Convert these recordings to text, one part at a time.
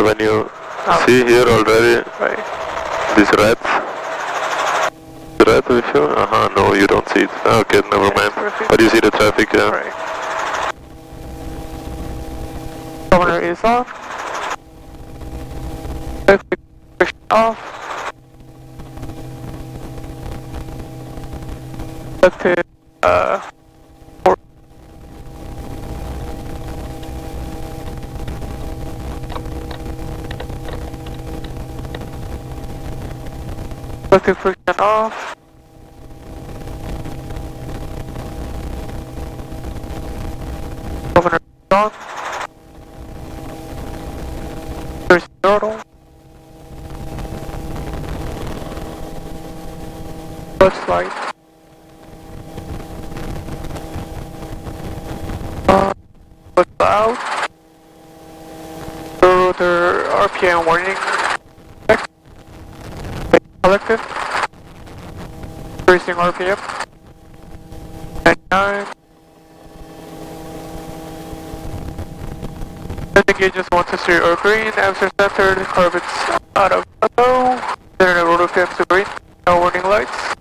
When you see here already, this red with you? No, you don't see it. Okay, never mind. But you see the traffic, yeah. Right. Governor is off. Off. Selected, selected friction off. Governor is on. There's throttle. Left light. Left out. So the RPM warning. Collected. Increasing RPM. 99. Landing gauges 1 to 3 are green. Answer center. The carbon's out of low. Then the rotor cams to green. No warning lights.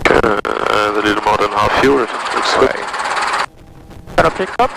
A little more than half fuel. Looks good. Gonna pick up.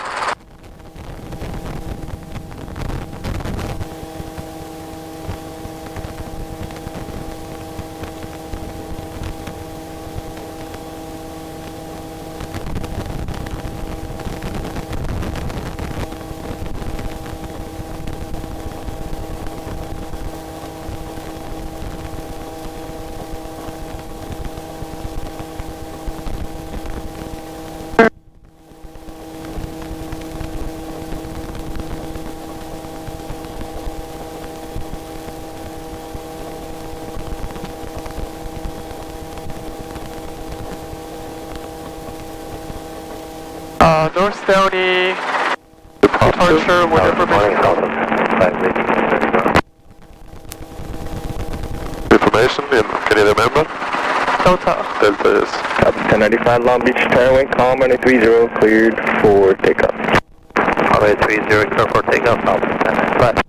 North Downey departure with information. Information, can you remember? Delta. Delta, yes. 1095 Long Beach, Tower wind, calm, runway 30, cleared for takeoff. Runway 30, clear for takeoff, Alpha 1095.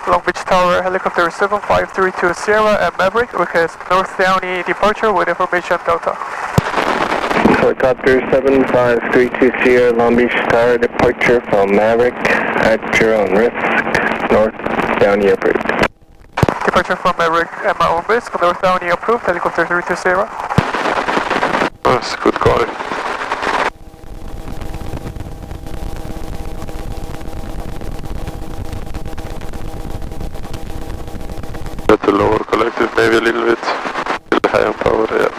Long Beach Tower, helicopter 7532 Sierra and Maverick, request North Downey departure with information Delta. Helicopter 7532 Sierra, Long Beach Tower, departure from Maverick at your own risk, North Downey approved. Departure from Maverick at my own risk, North Downey approved, helicopter 32 Sierra. That's a good call. At the lower collective, maybe a little bit high on power, yeah.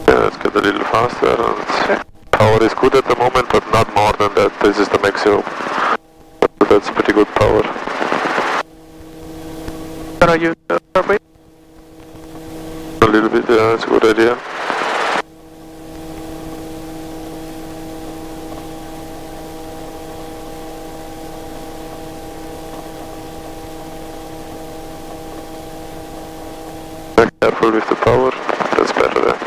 Let's get a little faster. And power is good at the moment, but not more than that. This is the maximum. That's pretty good power. Can I use the turbine? A little bit, yeah, that's a good idea. Be careful with the power. That's better then.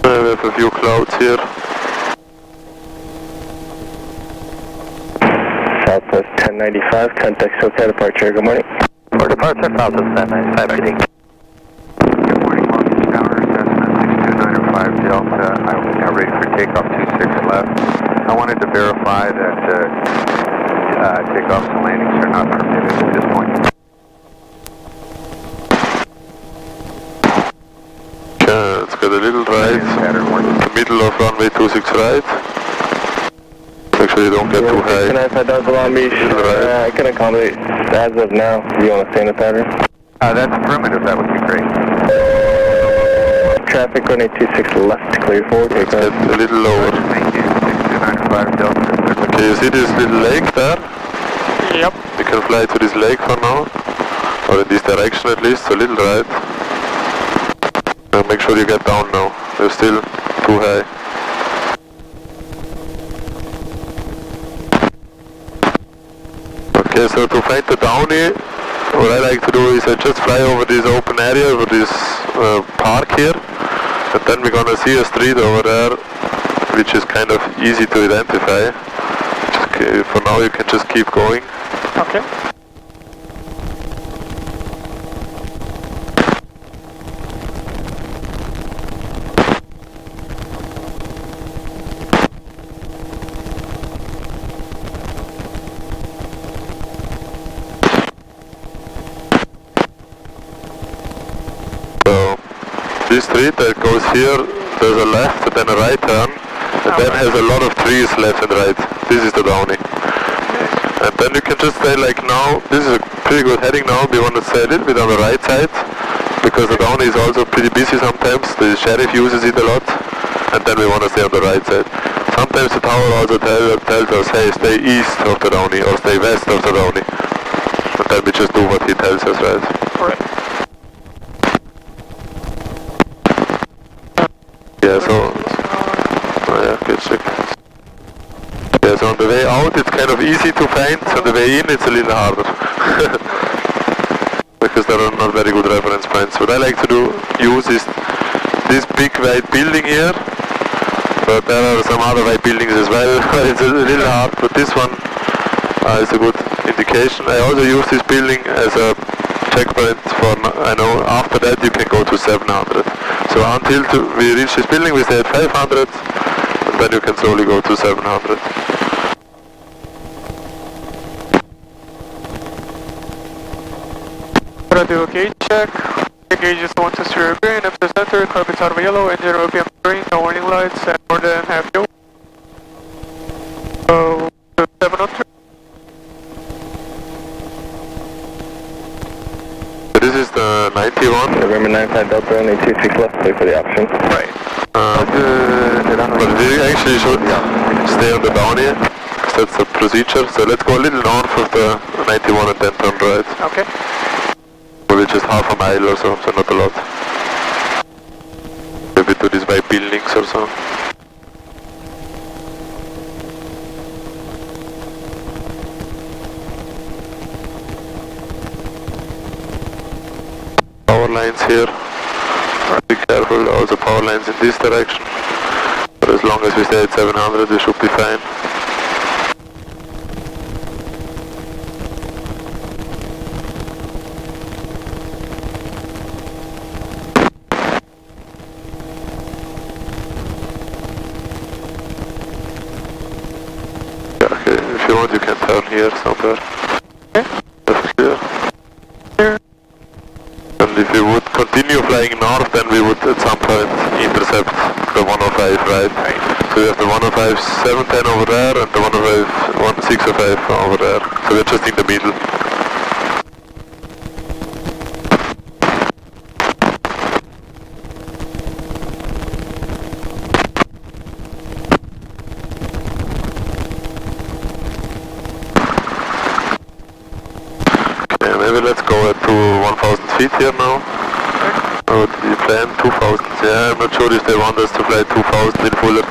We have a few clouds here. Southwest 1095, contact SoCal departure, good morning. For departure, Southwest 1095, ready. Good morning, Long Beach Tower, Cessna 6295 Delta. I'm now ready for takeoff 26 left. I wanted to verify that takeoffs and landings are not permitted at this point. Okay, let's get a little right. The middle of runway 26 right. Make sure you don't get too high. 1095 Delta Long Beach, I can accommodate as of now. Do you want to stay in the pattern? That's affirmative, that would be great. Traffic runway 26 left, clear forward, takeoff. It's a little lower. Thank you, 6295 Delta. Okay, you see this little lake there? Yep. You can fly to this lake for now. Or in this direction at least, so little right. Make sure you get down now. You're still too high. Okay, so to find the downy, what I like to do is I just fly over this open area, over this park here, and then we're gonna see a street over there, which is kind of easy to identify. Okay, for now you can just keep going. Okay. So, this street that goes here, there's a left and then a right turn, and then has a lot of trees left and right. This is the downy. And then you can just stay like now, this is a pretty good heading now, we want to stay a little bit on the right side, because the downy is also pretty busy sometimes, the sheriff uses it a lot, and then we want to stay on the right side. Sometimes the tower also tells us, hey, stay east of the downy, or stay west of the downy. And then we just do what he tells us, right? Correct. Yeah, so yeah, good check. Yeah, so on the way out it's kind of easy to find, on the way in it's a little harder. Because there are not very good reference points. What I like to use is this big white building here, but there are some other white buildings as well. It's a little hard, but this one is a good indication. I also use this building as a checkpoint for, I know after that you can go to 700. So until we reach this building we stay at 500, and then you can slowly go to 700. Gonna do a gauge check. The gauge is 120 green, F center, carpets out of yellow, engine OPM green, no warning lights, and more than half fuel. So, 700. This is the 91. November 95 Delta, only 26 left, wait for the option. Right. But we actually should stay on the down here, because that's the procedure. So let's go a little north of the 91 and then turn right. Okay. Probably just half a mile or so, so not a lot. Maybe to these white buildings or so. Power lines here. Be careful, also power lines in this direction. But as long as we stay at 700 we should be fine. Yeah, okay, if you want you can turn here somewhere. Okay. That's clear. Here. And if we would continue flying north, then we would at some point intercept the 105, right? So we have the 105 710 over there and the 105 605 over there. So we're just in the middle. Okay, maybe let's go at to 1000 feet here now. Oh, we plan 2000. Yeah, I'm not sure if they want us to fly 2000 in Fullerton.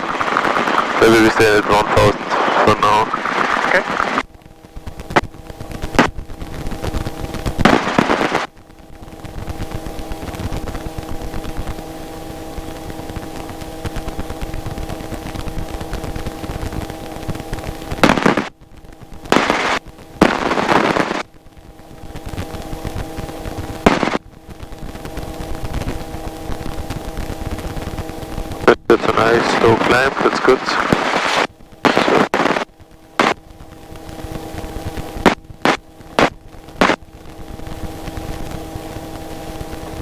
Maybe we stay at 1000 for now. Okay. That's a nice slow climb, that's good.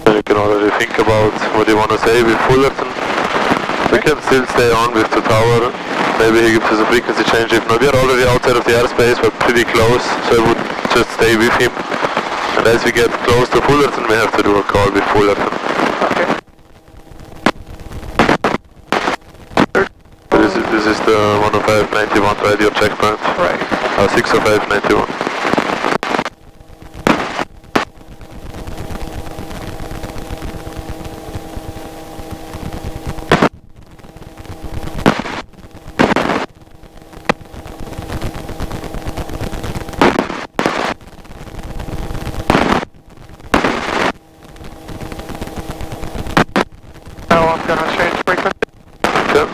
So you can already think about what you want to say with Fullerton. We can still stay on with the tower. Maybe he gives us a frequency change. If not, we are already outside of the airspace, we're pretty close, so I would just stay with him. And as we get close to Fullerton, we have to do a call with Fullerton. Okay. This is the 10591 radio checkpoint. Right. 60591. gonna change frequency. Okay.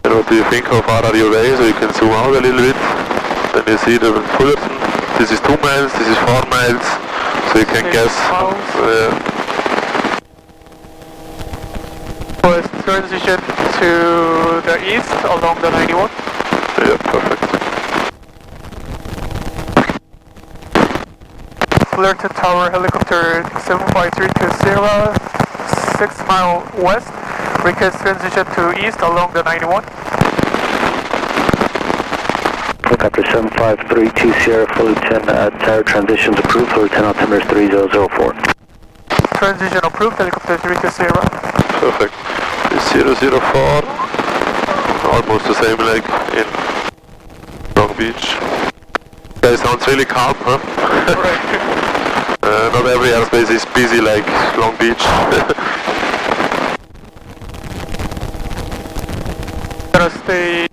And what do you think? How far are you away? So you can zoom out a little bit. Then you see the Fullerton. This is 2 miles, this is 4 miles. So you can 6 guess. miles. First transition to the east along the 91. Yeah, perfect. Fullerton Tower helicopter 75320, 6 mile west. Request transition to east along the 91. Helicopter 75320 Sierra Fullerton, tower transitions approved, Fullerton altimeter 3004. Transition approved, helicopter 320. Perfect. 004. Almost the same like in Long Beach. Guys, sounds really calm, huh? Not every airspace is busy like Long Beach. Gonna stay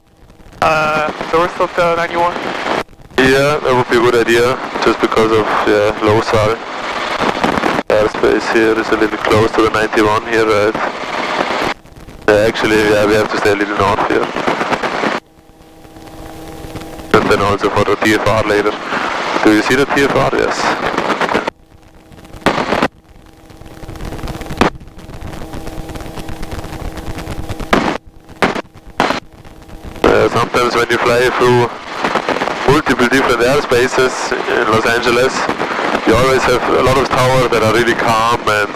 north of the 91. Yeah, that would be a good idea, just because of low SAR. Airspace here is a little close to the 91 here, right? Actually, yeah, we have to stay a little north here. And then also for the TFR later. Do you see the TFR? Yes. Sometimes when you fly through multiple different airspaces in Los Angeles, you always have a lot of towers that are really calm and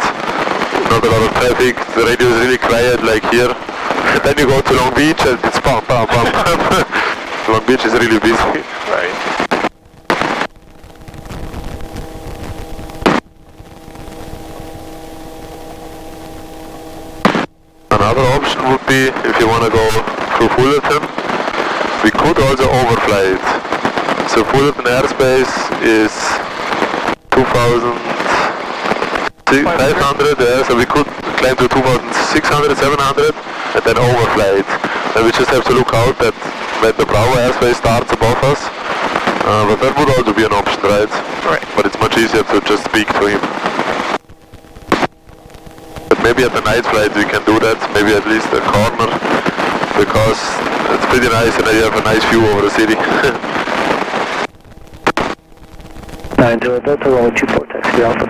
not a lot of traffic. The radio is really quiet like here. And then you go to Long Beach and it's bam, bam, bam, bam. Long Beach is really busy. Right. Another option would be, if you want to go through Fullerton, we could also overfly it. So Fullerton airspace is 2,500, yeah, so we could climb to 2,600, 700 and then overfly it. And we just have to look out that when the Bravo airspace starts above us, but that would also be an option, right? Right. But it's much easier to just speak to him. But maybe at the night flight we can do that, maybe at least a corner, because it's pretty nice and you have a nice view over the city. 90 Delta, runway 24, taxi Alpha.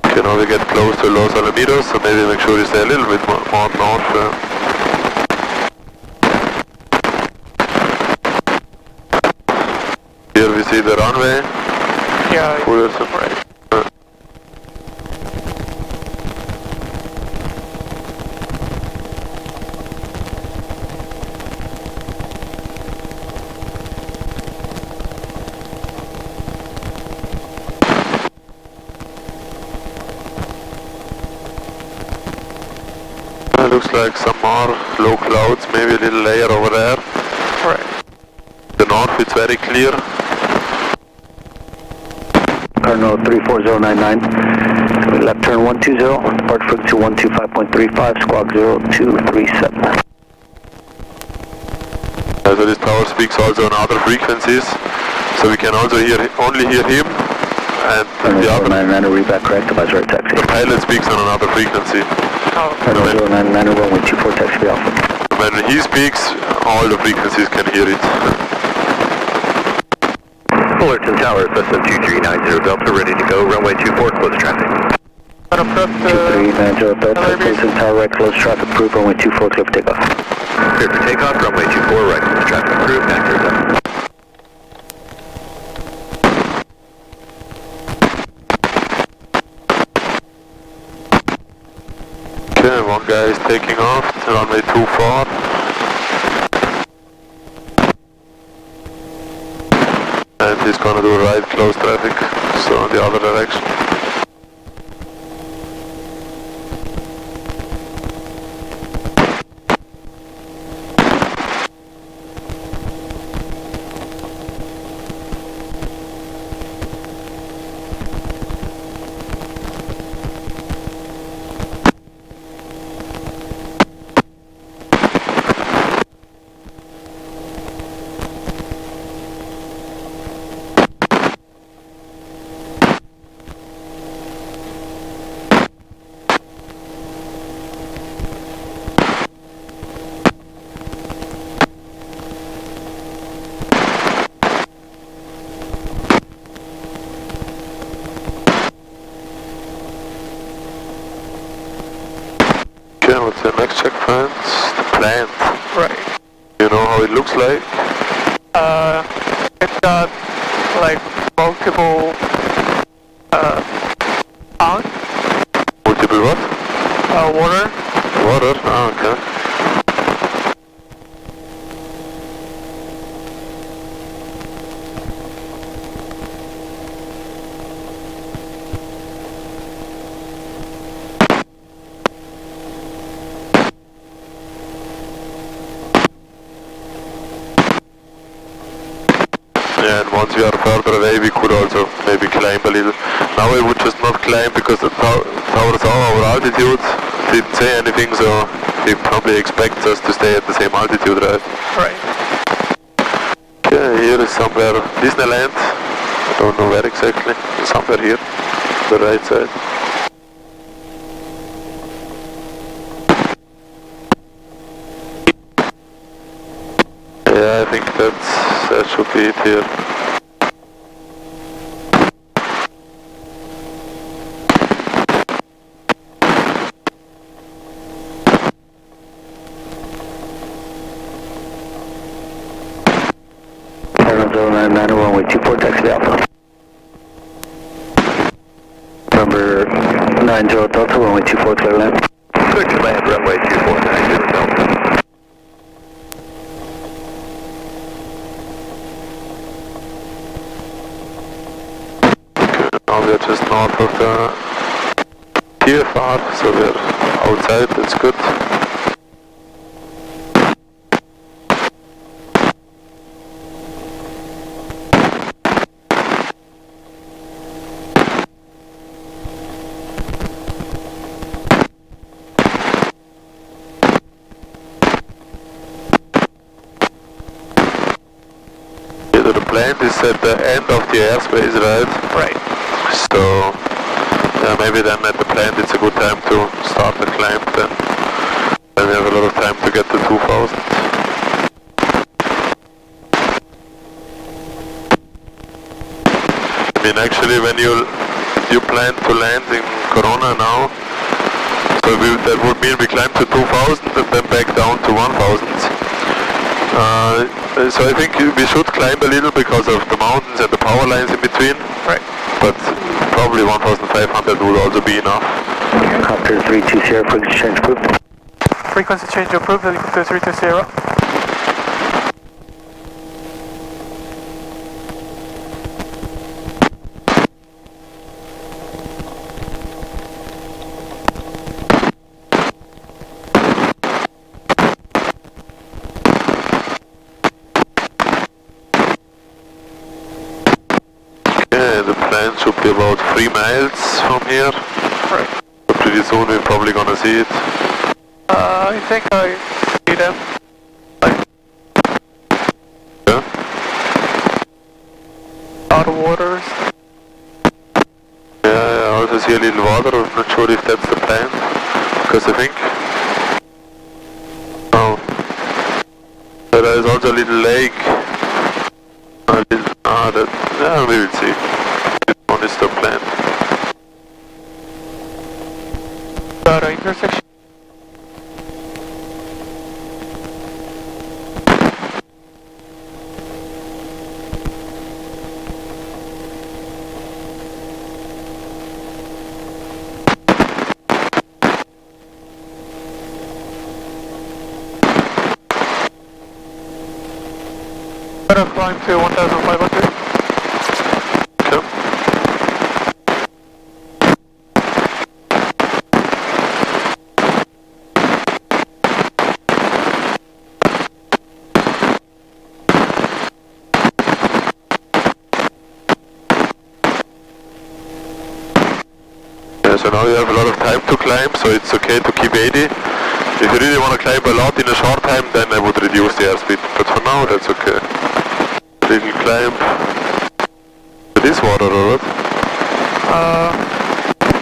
Okay, now we get close to Los Alamitos, so maybe make sure you stay a little bit more north. Here we see the runway. Yeah, Fullerton. right. Looks like some more low clouds, maybe a little layer over there. Right. The north is very clear. Cardinal 34099, left turn 120, depart frequency 125.35, squawk 0237. So this tower speaks also on other frequencies, so we can also only hear him, and the other 099, read back correct, advise right taxi. the pilot speaks on another frequency. Oh, Cardinal 099, runway 24, taxi Alpha. When he speaks, all the frequencies can hear it. Fullerton Tower, SM2390 Delta, ready to go, runway 24, close traffic. gonna prep the 2390 Delta, Fullerton Tower, right close traffic, approved, runway 24, clear for takeoff. Clear for takeoff, runway 24, right close traffic, approved, accurate done. Okay, one guy is taking off, runway 24. And he's gonna do right close traffic, so in the other direction. what's the next checkpoint? The plant. Right. You know how it looks like? It's got like multiple ponds. Multiple what? Water. Water? Ah, okay. Yeah, and once we are further away, we could also maybe climb a little. Now I would just not climb because the tower saw our altitude, didn't say anything, so he probably expects us to stay at the same altitude, right? Right. Okay, here is somewhere Disneyland. I don't know where exactly. Somewhere here, the right side. Yeah, I think that should be it here. Arizona 901 with 24 taxi Alpha. Number 90 Delta, runway 24 clear land. Clear to land, runway 24, 90 Delta. Now we are just north of the TFR, so we are outside, that's good. Either the plant is at the end of the airspace, right? Right. So, yeah, maybe then at the plant it's a good time to start the climb, then we have a lot of time to get to 2000. I mean, actually when you plan to land in Corona now, so that would mean we climb to 2000 and then back down to 1000. So I think we should climb a little because of the mountains and the power lines in between. Right. But probably 1500 would also be enough. Helicopter 320, frequency change approved. Frequency change approved, helicopter 320. Okay, the plane should be about 3 miles from here. Right. So pretty soon we're probably gonna see it. I think I see them. Yeah? Out of waters. Yeah, I also see a little water. I'm not sure if that's the plane. Because I think... Oh. There is also a little lake. Yeah, we will see. This one is the plane. Got an intersection. Better climb to 1500. Okay. Yeah, so now you have a lot of time to climb, so it's okay to keep 80. If you really want to climb a lot in a short time, then I would reduce the airspeed. But for now, that's okay. Little climb. This water, or what?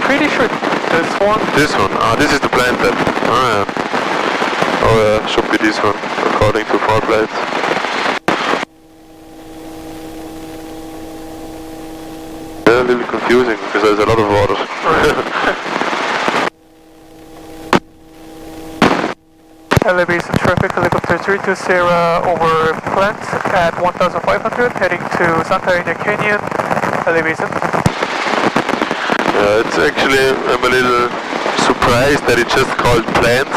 Pretty sure this one. This one. Ah, this is the plant then. Ah, yeah. Oh, yeah, should be this one, according to FlightPlate. Yeah, a little confusing because there's a lot of water. elevation traffic helicopter 320 over plant at 1500 heading to Santa Ana Canyon elevation. Yeah, it's actually, I'm a little surprised that it's just called plant.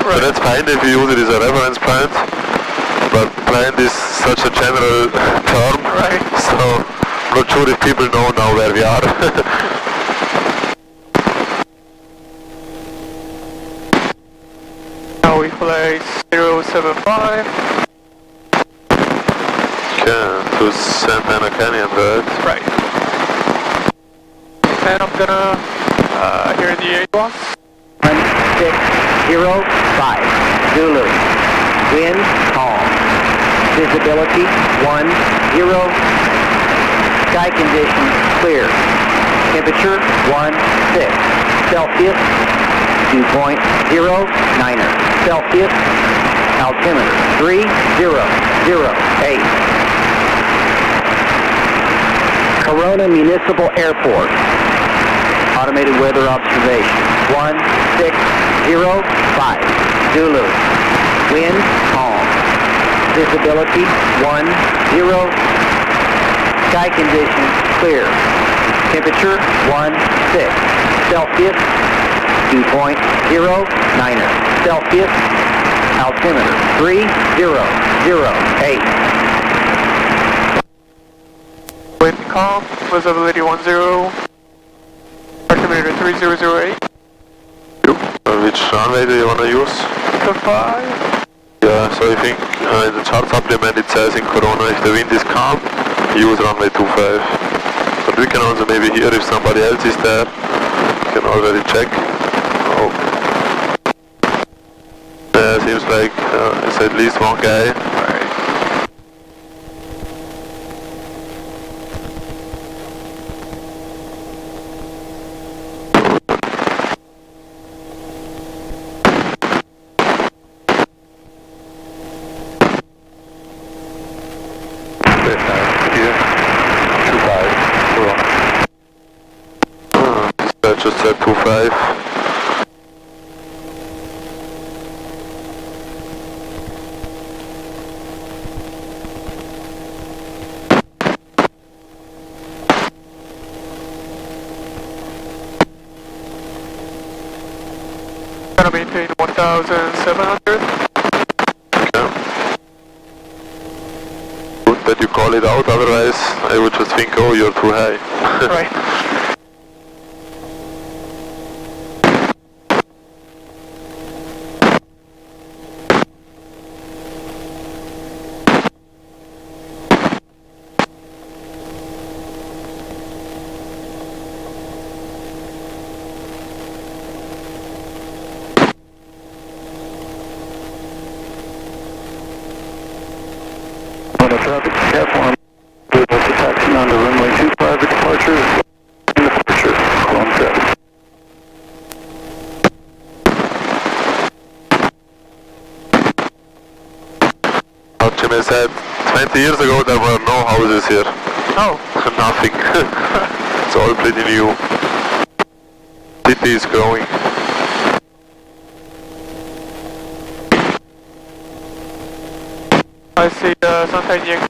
Right. So that's fine if you use it as a reference point, but plant is such a general term, right. So I'm not sure if people know now where we are. Now we fly 075. Okay, to Santa Ana Canyon, right? Right. And I'm gonna hear the 8 1. 1605 Zulu. Wind calm. Visibility 10. Sky conditions clear. Temperature 16 Celsius. Dew point 09er Celsius. Altimeter 3008. Corona Municipal Airport. Automated weather observation 1605 Zulu. Wind calm. Visibility 10. Sky conditions clear. Temperature 16 Celsius. Dew point 09er Celsius. Altimeter 3008. Wind calm. Visibility 10. Altimeter 3008. Which runway do you want to use? 5. Yeah, so I think in the chart supplement it says in Corona if the wind is calm, use runway 25. But we can also maybe hear if somebody else is there. We can already check. Oh. Seems like it's at least one guy. Just said 25. Gonna maintain 1700. Okay. Good that you call it out, otherwise I would just think, oh, you're too high. Right. Traffic, F1, taxi on the runway 25 departure, in the departure, clone traffic. Jimmy said 20 years ago there were no houses here. Oh. Nothing. It's all pretty new. City is growing. I see Santa Ana.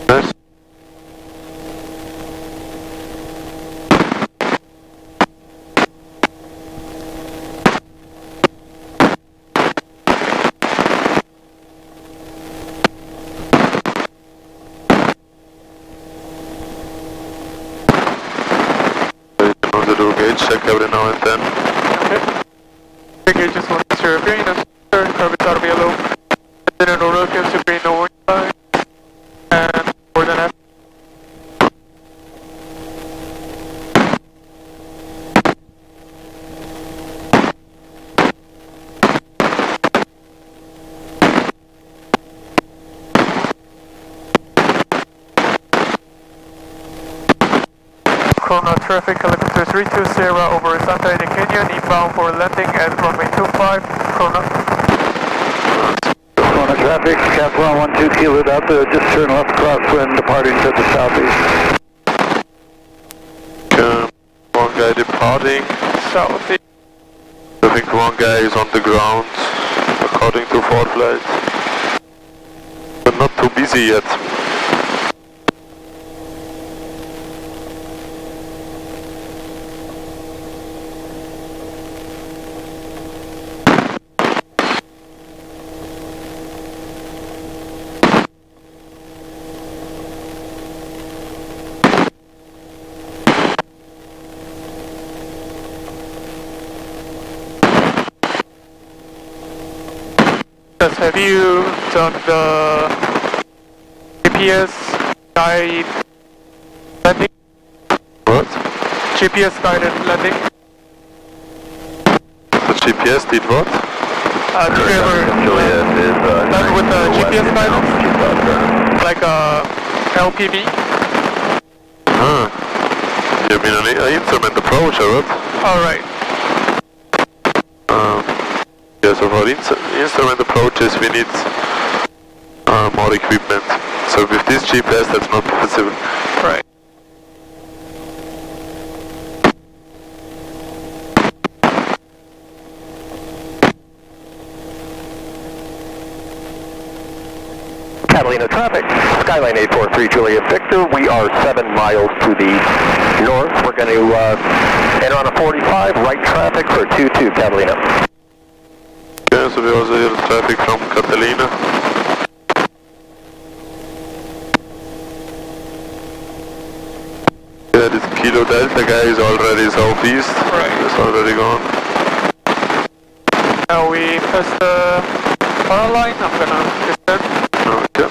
Yes. You can also do a gauge check every now and then. Okay. Figure just want to green and carbon out of yellow. Then an order can green no wind line. And more than F. Corona traffic helicopter 320 over Santa Ana Canyon, inbound for landing at runway 25, Corona. Corona traffic, Cap 112 Kilo Delta, just turn left crosswind departing to the southeast. One guy departing. Southeast. I think one guy is on the ground, according to ForeFlight. But not too busy yet. Have you done the GPS guide landing? What? GPS guided landing? The GPS did what? Did you ever land with the GPS guidance? Like a LPV? You mean an instrument approach or what? Alright. Yeah, so for instrument approaches we need more equipment. So with this GPS that's not possible. Right. Catalina traffic, Skyline 843 Juliet Victor. We are 7 miles to the north. We're going to enter on a 45, right traffic for 22 Catalina. Okay, so we also hear traffic from Catalina. Yeah, this Kilo Delta guy is already southeast. Right. He's already gone. Now we pass the power line. I'm gonna descend. Okay.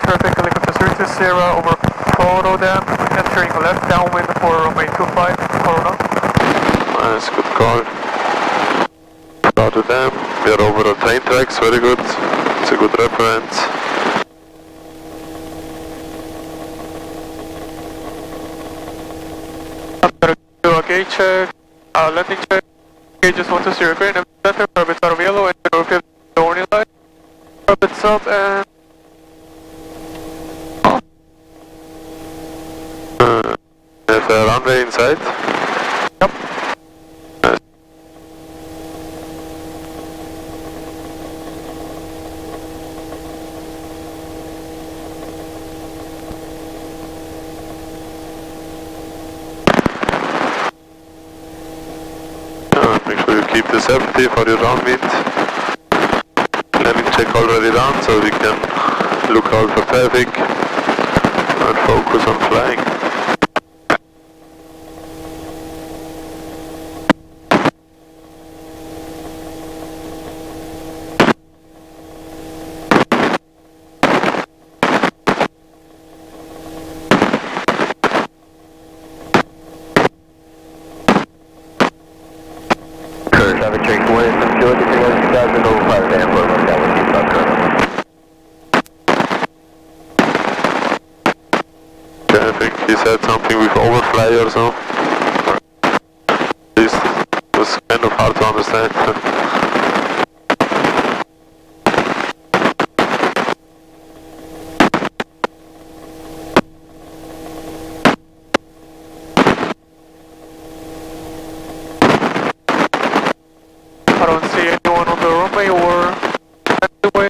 Traffic helicopter Cirrus Sierra over Photo Dam, entering left downwind for runway 25, Corona. Nice, good call. Start to them. We are over the train tracks, very good. It's a good reference. I'm gonna do a gauge check, landing check. Gauges 120 green, center, orbits out of yellow, and rotate the warning light. Orbits up and There's a runway inside. yep. Nice. Make sure you keep the 70 for your downwind. Landing check already done, so we can look out for traffic and focus on flying. Traffic check west and good. If you're 2000 over 5 Dan Road, that would be South Carolina. Yeah, I think he said something with overfly or so. This was kind of hard to understand. I don't see anyone on the runway or anyway.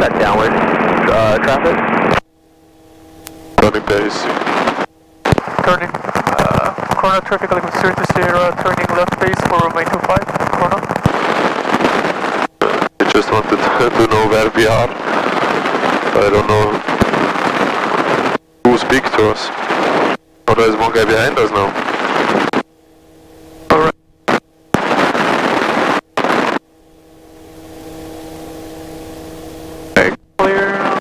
that downwind traffic? Turning base. Turning, Corona traffic helicopter 0 to Sierra, turning left base for runway 25, Corona. We just wanted to know where we are. I don't know who speaks to us. Oh, there's one guy behind us now. Alright. Okay, clear.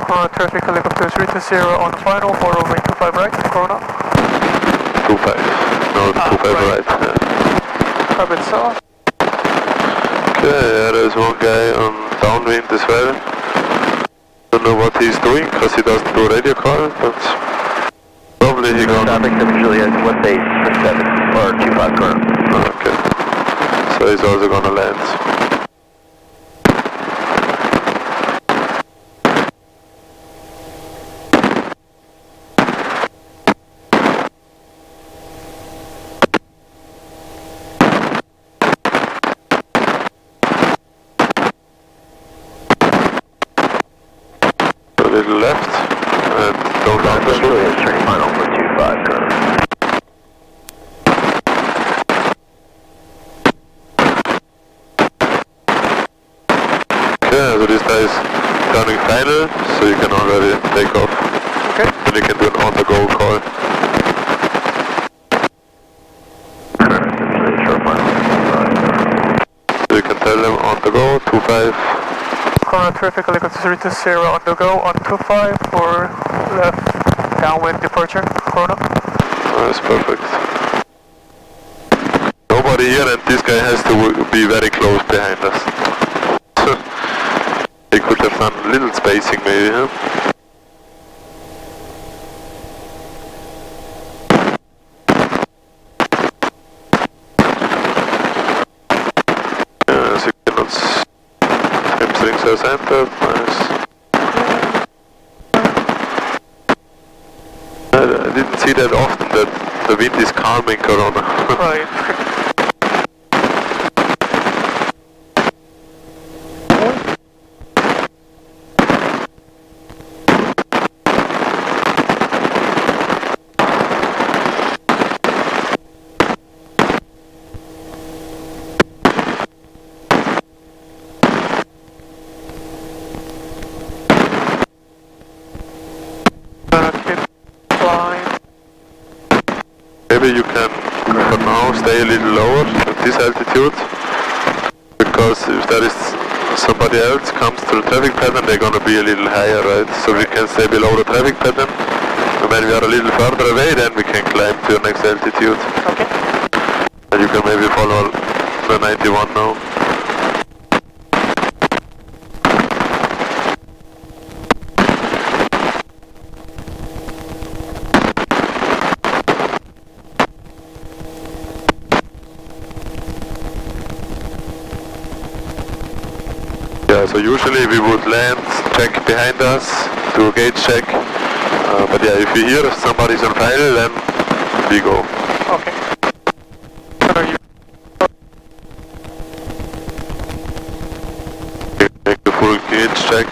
Corona traffic helicopter 3 to 0 on the final for runway 25 right, Corona. 25. No, 25 right. Yeah. Carbon south. Okay, yeah, there's one guy on downwind as well. Don't know what he's doing because he doesn't do radio call, but probably he gonna... Traffic usually is what base, 7 or 25 current. Okay. So he's also gonna land. A little left and don't land the Usually is turning final for 25 current. Okay, so this guy is turning final, so you can already take off. Okay. And you can do an on-the-go call. Usually short final. So you can tell them on-the-go, 25. Corona traffic helicopter 3 to 0 on the go on 25 for left downwind departure, Corona. That's perfect. Nobody here and this guy has to be very close behind us. He could have done a little spacing maybe, huh? Yeah, signals. Hamstrings are centered, nice. I didn't see that often that the wind is calming Corona. Right. Gonna keep flying. Maybe you can, for now, stay a little lower at this altitude, because if there is somebody else comes to the traffic pattern, they're gonna be a little higher, right? So we can stay below the traffic pattern, and when we are a little further away, then we can climb to your next altitude. Okay. And you can maybe follow the 91 now. Yeah, so usually we would land, check behind us, do a gauge check. But yeah, if you hear somebody's on final, then we go. Okay. So you Make the full gauge check.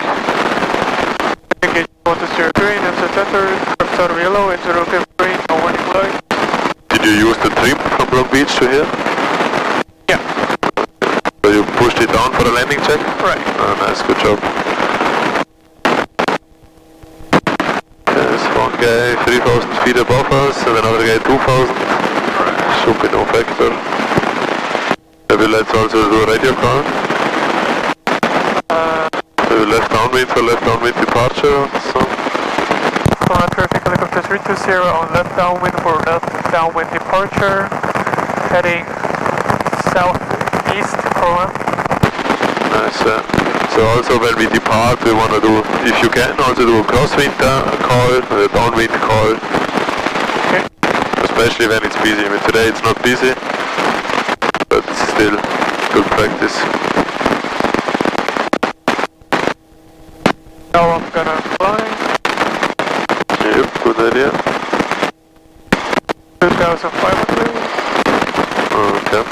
engage on the steer green and set center, left out of yellow, into rocket green, no warning light. Did you use the trim from Long Beach to here? Yeah. So you pushed it down for a landing check? Right. Oh, nice, good job. There's one guy 3,000 feet above us, and another guy 2,000. Should be no factor. Maybe let's also do a radio call. Maybe left downwind for left downwind departure. So. Corona traffic helicopter 320 on left downwind for left downwind departure, heading southeast, Corona. Nice. So also when we depart, we want to do, if you can, also do a crosswind call, a downwind call. Okay. Especially when it's busy. I mean, today it's not busy, but still good practice. Now I'm gonna fly. Yep, good idea. 2,500. Okay.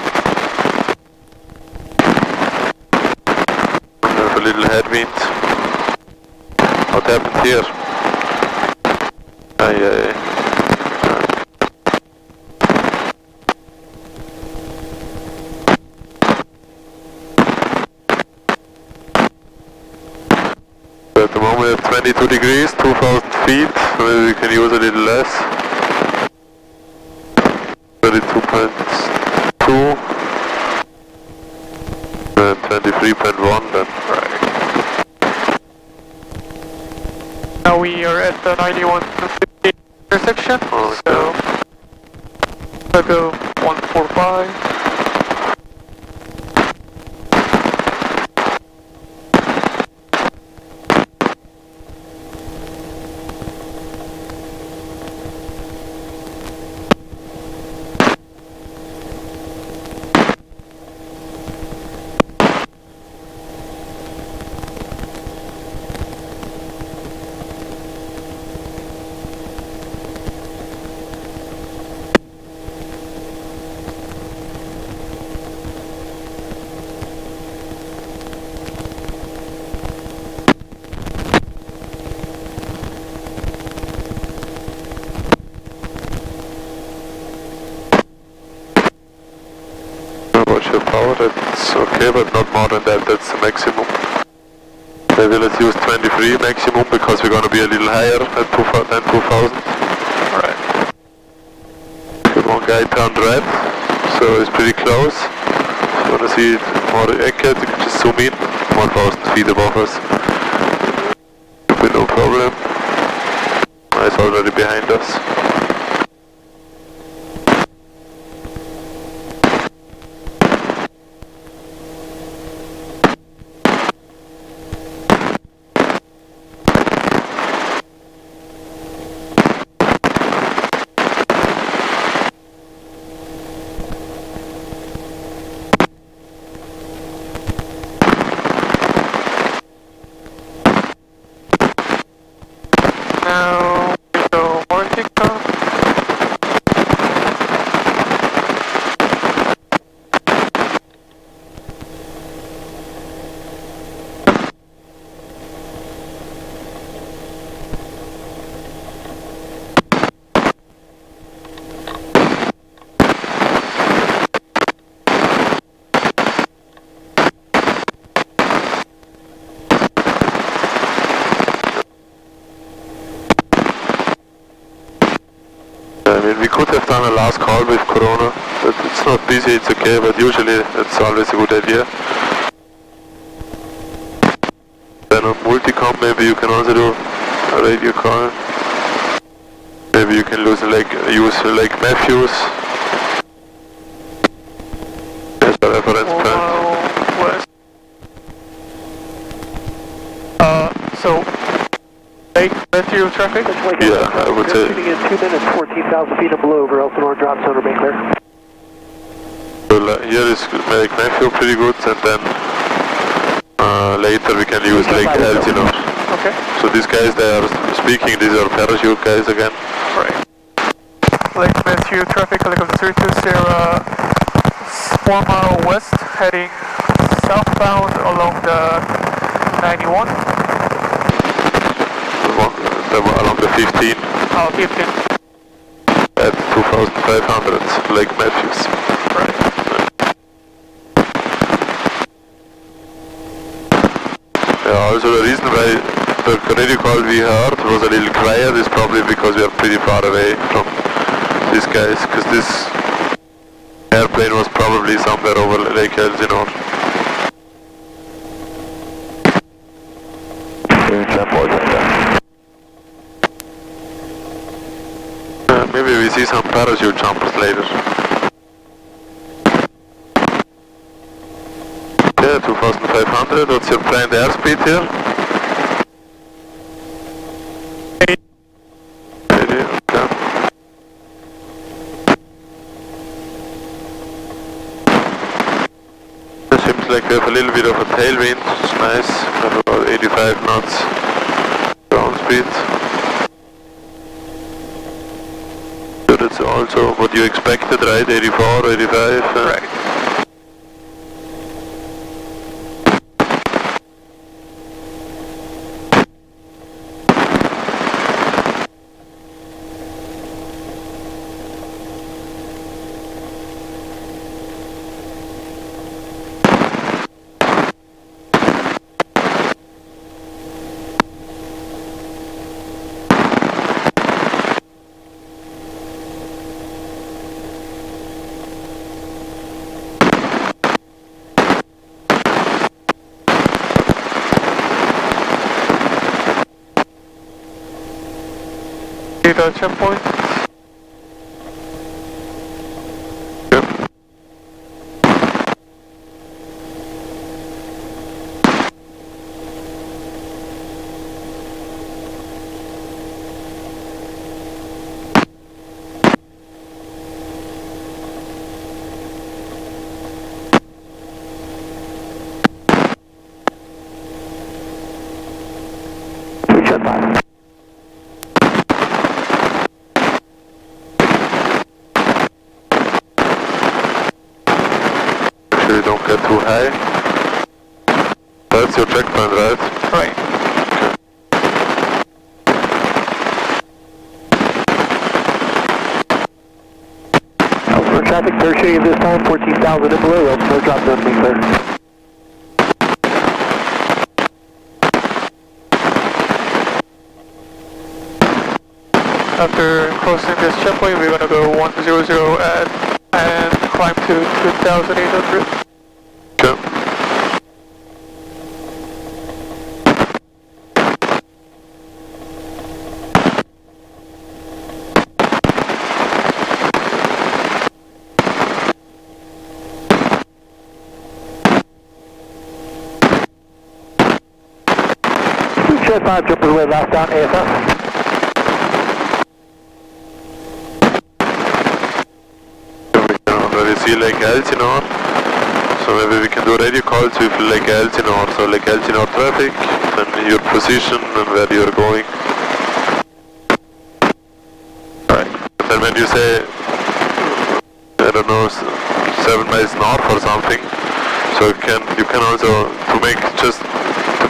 We have a little headwind. What happened here? Aye. At the moment we have 22 degrees, 2,000 feet, maybe we can use a little less. 32.2 and 23.1 then. Right. Now we are at the 9150 intersection, Okay. so I'll go 145. Watch your power, that's okay, but not more than that, that's the maximum. Maybe let's use 23 maximum because we're gonna be a little higher than 2,000. Right. Okay, one guy turned red, so it's pretty close. If you wanna see it more accurate, you can just zoom in. 1,000 feet above us. With no problem. It's already behind us. Now we go Mortica. I mean, we could have done a last call with Corona, but it's not busy, it's okay, but usually it's always a good idea. Then on multicom, maybe you can also do a radio call. Maybe you can use Lake Matthews as a reference point. West. So Lake Matthew traffic? Yeah, I would say. Shooting in 2 minutes, 14,000 feet and below over Elsinore drop zone, remain clear. Well, here is Lake Matthew pretty good, and then later we can use Lake Elsinore. Okay. So these guys, they are speaking, these are parachute guys again. Right. Lake Matthew traffic, helicopter 32 Sierra, 4 mile west, heading southbound along the 91. Along the 15 Oh, 15. at 2,500 Lake Matthews. Right. Yeah, also the reason why the radio call we heard was a little quiet is probably because we are pretty far away from these guys, because this airplane was probably somewhere over Lake Elsinore. Maybe we see some parachute jumpers later. Yeah, 2,500, what's your planned airspeed here? 80, okay. It seems like we have a little bit of a tailwind, it's nice, we have about 85 knots ground speed. Good, it's That's also what you expected, right? 84, 85? Right. The checkpoint. Yep. Shut by. Make sure you don't get too high. That's your checkpoint, right? Right. Elsinore traffic, clear shade this time, 14,000 and below, Elsinore drop zone, be clear. After crossing this checkpoint, we're gonna go 100 and climb to 2,800. Okay. Shed 5, jump away, last down, AFF. We can already see Lake Elsinore. So maybe we can do radio calls with Lake Elsinore. So Lake Elsinore traffic, then your position and where you're going. Right. And then when you say, I don't know, 7 miles north or something, so you can also, to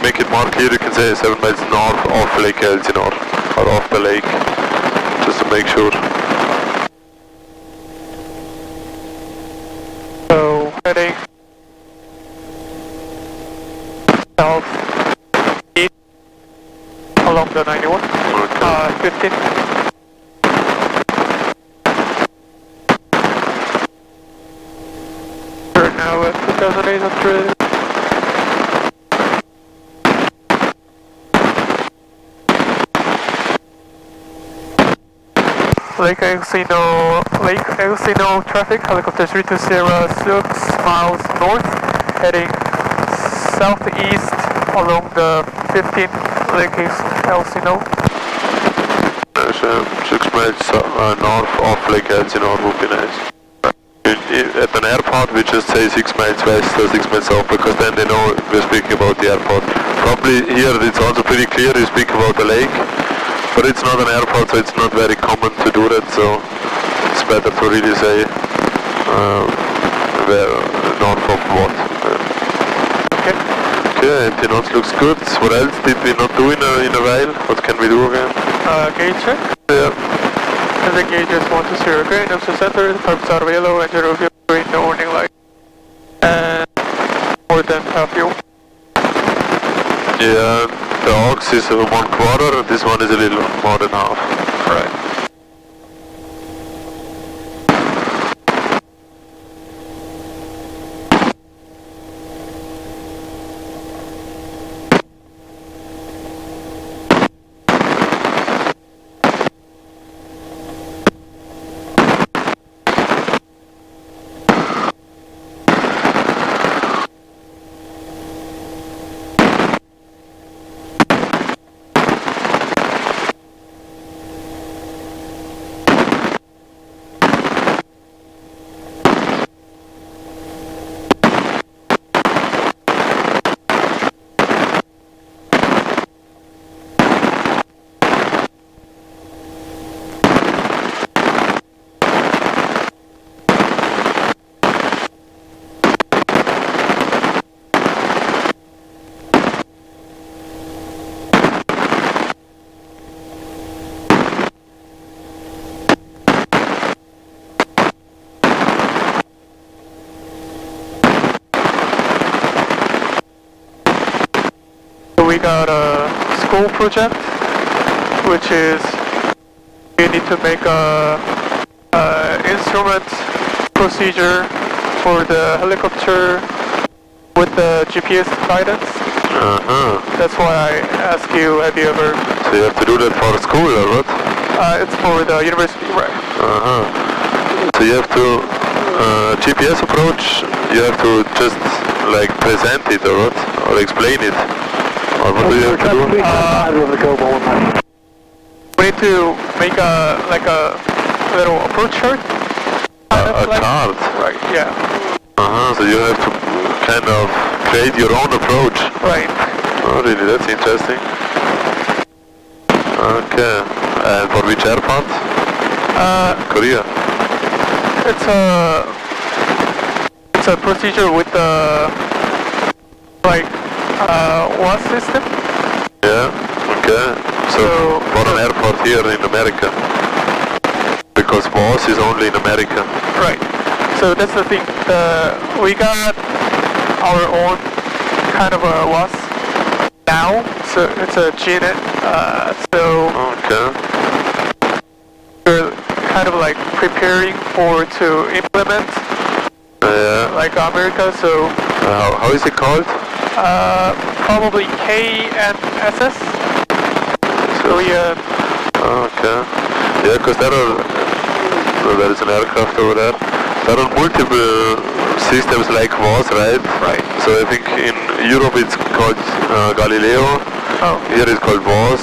make it more clear, you can say 7 miles north of Lake Elsinore, or off the lake, just to make sure. So heading south east along the 91. Okay. 15. We're now at 2,800. Lake Elsinore traffic, helicopter 32 Sierra 6 miles north, heading southeast along the 15 Lake Elsinore. 6 miles north of Lake Elsinore would be nice. At an airport we just say 6 miles west or 6 miles south, because then they know we're speaking about the airport. Probably here it's also pretty clear you speak about the lake, but it's not an airport, so it's not very common to do that, so it's better to really say where north of what. Okay. Okay, empty knots looks good. What else did we not do in a while? What can we do again? Gauge check. Yeah. And the gauge is 120 green, up to center, the purpose out of yellow, engine review, green, the warning light. And more than half fuel. Yeah, the aux is 1/4 and this one is a little more than half. Right. we got a school project, which is you need to make a instrument procedure for the helicopter with the GPS guidance. That's why I ask you, have you ever... So you have to do that for school or what? It's for the university, right? So you have to, GPS approach, you have to just like present it or what? Or explain it? Or what do you have to do? We need to make a little approach chart. A chart? Right, yeah. So you have to kind of create your own approach. Right. Oh really, that's interesting. Okay. And for which airport? Korea. It's a procedure with the WAS system. Yeah, okay. So for an airport here in America. Because WAS is only in America. Right. So that's the thing. We got our own kind of a WAS now. So it's a GNet. Okay. We're kind of like preparing to implement like America. So how is it called? probably KNSS. Korean. Okay. Yeah, because there is an aircraft over there. There are multiple systems like WAS, right? Right. So I think in Europe it's called Galileo. Oh. Here it's called WAS.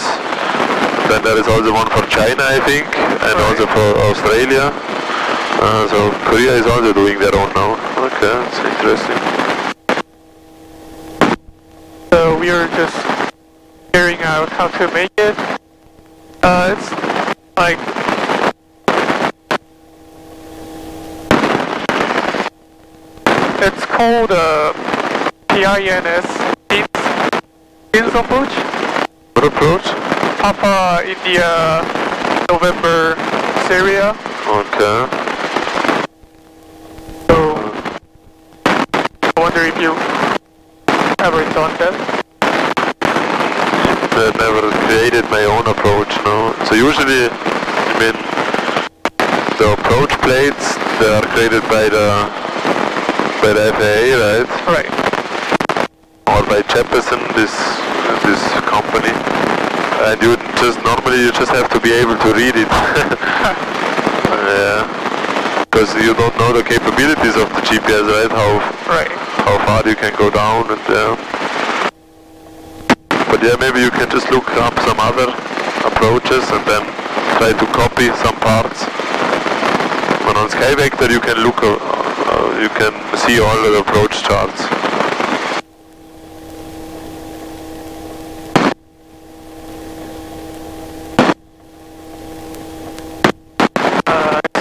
Then there is also one for China, I think, and also for Australia. So Korea is also doing their own now. Okay, that's interesting. So we are just figuring out how to make it. It's like it's called PINS Pins approach. What approach? Papa India November Syria. Okay. So I wonder if you ever done that. I never created my own approach, no. So usually, I mean, the approach plates, they are created by the FAA, right? Right. Or by Jeppesen, this company. And normally you just have to be able to read it. Yeah. Because you don't know the capabilities of the GPS, right? How far you can go down and But yeah, maybe you can just look up some other approaches and then try to copy some parts. And on SkyVector you can look, you can see all the approach charts.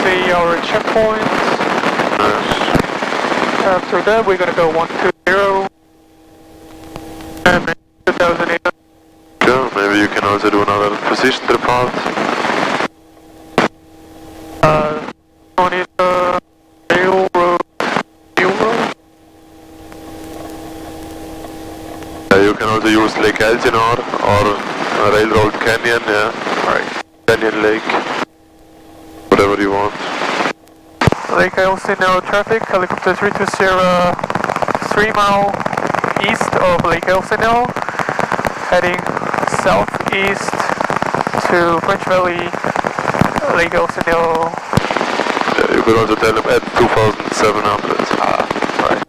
See our checkpoints. Yes. After that, we're gonna go 120 and 2,800. Yeah, maybe you can also do another position report. On it, railroad. You can also use Lake Elsinore or Railroad Canyon, yeah. Right. Canyon Lake. Whatever you want. Lake Elsinore traffic, helicopter 32 Sierra, 3 mile east of Lake Elsinore, heading southeast to French Valley, Lake Elsinore. Yeah, you could also tell them at 2,700. Right.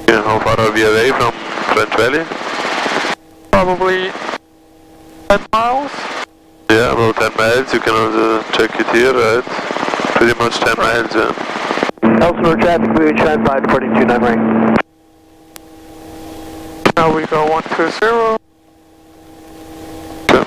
Yeah, how far are we away from French Valley? Probably 10 miles. Yeah, about 10 miles. You can also check it here, right? Pretty much 10 miles, yeah. Elsinore traffic, moving trend 5 departing 29 right. Now we go 120. Okay.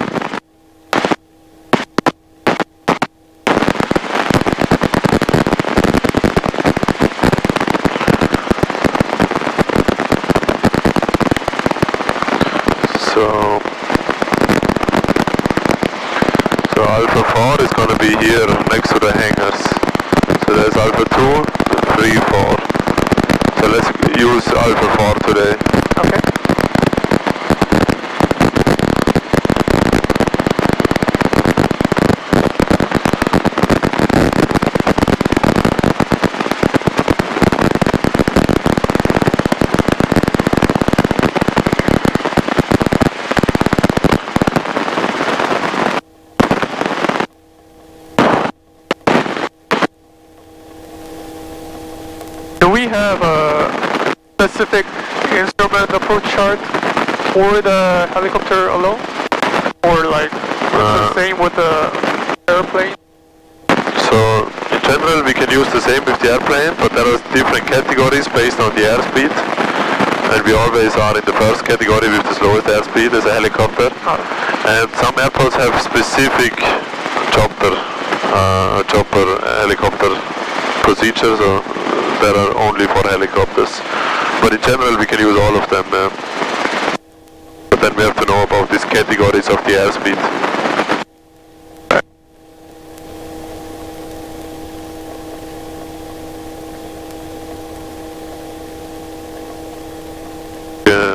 So Alpha 4 is going to be here next to the hangars. So there's Alpha 2, 3, 4. So let's use Alpha 4 to today. Okay. Do we have a specific instrument approach chart for the helicopter alone? Or like the same with the airplane? So in general we can use the same with the airplane, but there are different categories based on the airspeed. And we always are in the first category with the slowest airspeed as a helicopter. And some airports have specific chopper helicopter procedures that are only for helicopters. But in general we can use all of them. But then we have to know about these categories of the airspeed.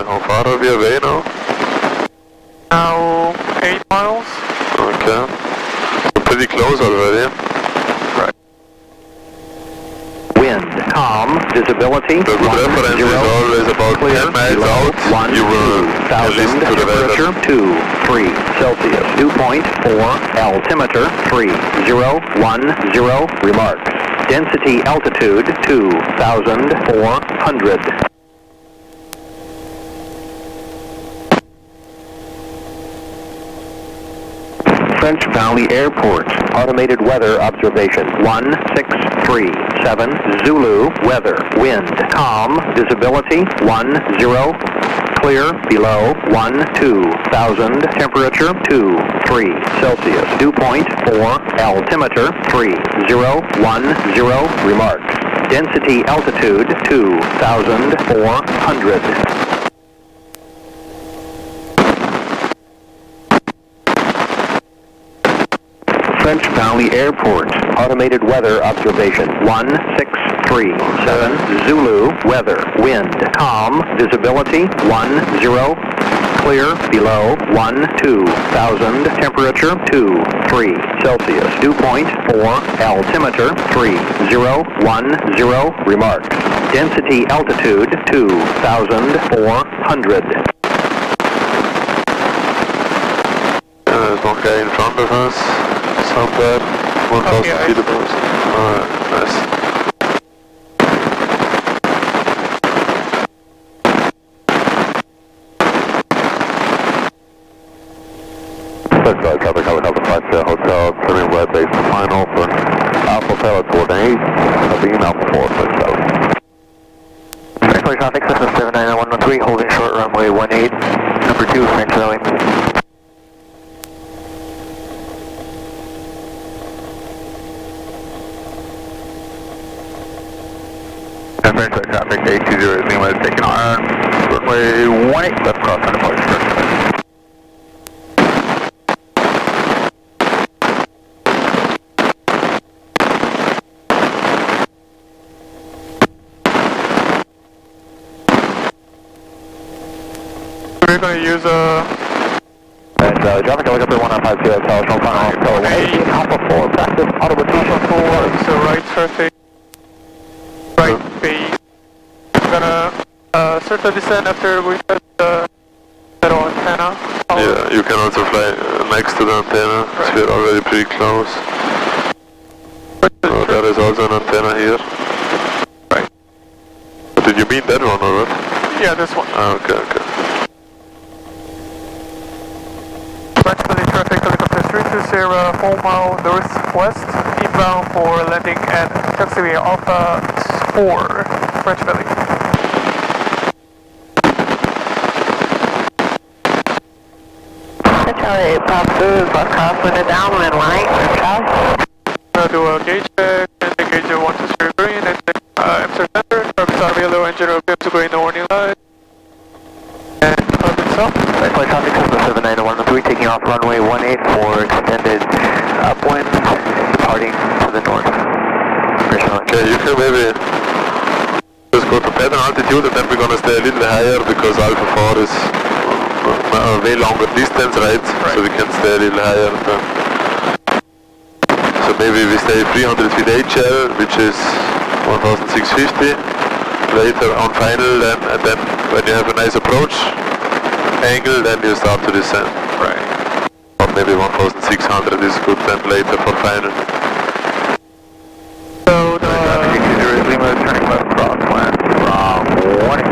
How far are we away now? Now 8 miles. Okay. We're pretty close already. Right. Wind, calm, visibility, The good reference is always about clear, 10 miles below, out. 1, You will 2,000, listen to the weather. temperature 2, 3 Celsius, dew point 4, altimeter 3010, remarks. Density altitude 2,400. French Valley Airport. Automated weather observation 1637 Zulu weather. Wind calm. Visibility 10. Clear below 12,000. Temperature 2-3 Celsius. Dew point 4. Altimeter 3010. Remarks. Density altitude 2,400. French Valley Airport. Automated weather observation 1637 Zulu weather. Wind calm. Visibility 10. Clear below 12,000. Temperature 2-3 Celsius. Dew point 4. Altimeter 3010. Remarks. Density altitude 2,400. There's one guy in front of us. Somewhere. 1,000 feet above us. Alright, nice. Traffic helicopter flight to hotel, turning web base final for Alpha Hotel coordinate, beam Alpha 4, please south. French traffic, Cessna 79113, holding short runway 18, number 2, French Valley. French traffic, 820 Lima is taking on runway 18, left cross on approach first. We're going to use a... French Valley traffic, helicopter 1950, telephone final, hotel 118, Alpha 4, practice, audible Alpha 4, so right traffic, right base. We're going to start the descent after we pass the little antenna. Yeah, you can also fly next to the antenna, so we're already pretty close. Oh, there is also an antenna here. Right. Did you mean that one or what? Yeah, this one. Ah, okay, okay. French Valley traffic, helicopter 320, 4 mile northwest, inbound for landing at taxiway Alpha 4, French Valley. Charlie 8 Pop 2 is left cross with a downwind right, south. We're going to do a gauge check, and the gauge 120 green, and MC center, service out of yellow, engine appears to green, the warning light. And cloud itself. French traffic, Cessna 79113, taking off runway 18 for extended upwind, departing to the north. Okay, you can maybe just go to pattern altitude, and then we're gonna stay a little higher because Alpha 4 is a way longer distance, right? So we can stay a little higher. So maybe we stay 300 feet HL, which is 1650. Later on final, then, and then when you have a nice approach angle, then you start to descend. Right. Or maybe 1600 is good then later for final. So the turning left crosswind from 1